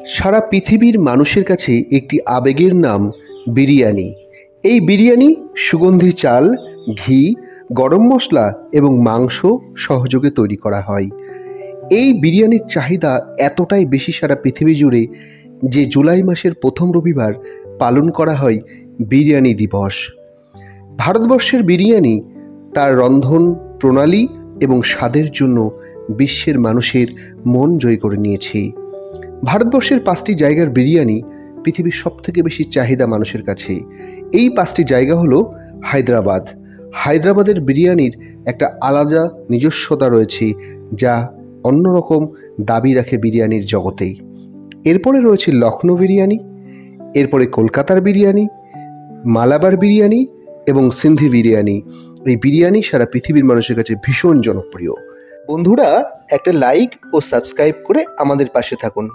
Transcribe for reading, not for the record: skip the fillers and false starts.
সারা পৃথিবীর মানুষের কাছে একটি আবেগের নাম বিরিয়ানি। এই বিরিয়ানি সুগন্ধি চাল, ঘি, গরম মশলা এবং মাংস সহযোগে তৈরি করা হয়। এই বিরিয়ানির চাহিদা এতটাই বেশি সারা পৃথিবী জুড়ে যে জুলাই মাসের প্রথম রবিবার পালন করা হয় বিরিয়ানি দিবস। ভারতবর্ষের বিরিয়ানি তার রন্ধন প্রণালী এবং স্বাদের জন্য বিশ্বের মানুষের মন জয় করে নিয়েছে। ভারতবর্ষের 5টি জায়গার বিরিয়ানি পৃথিবীর সবথেকে বেশি চাহিদা মানুষের কাছে। এই 5টি জায়গা হলো হায়দ্রাবাদ। হায়দ্রাবাদের বিরিয়ানির একটা আলাদা নিজস্বতা রয়েছে, যা অন্যরকম দাবি রাখে বিরিয়ানির জগতেই। এরপরে রয়েছে লখনৌ বিরিয়ানি, এরপরে কলকাতার বিরিয়ানি, মালাবার বিরিয়ানি এবং সিন্ধি বিরিয়ানি। এই বিরিয়ানি সারা পৃথিবীর মানুষের কাছে ভীষণ জনপ্রিয়। বন্ধুরা, একটা লাইক ও সাবস্ক্রাইব করে আমাদের পাশে থাকুন।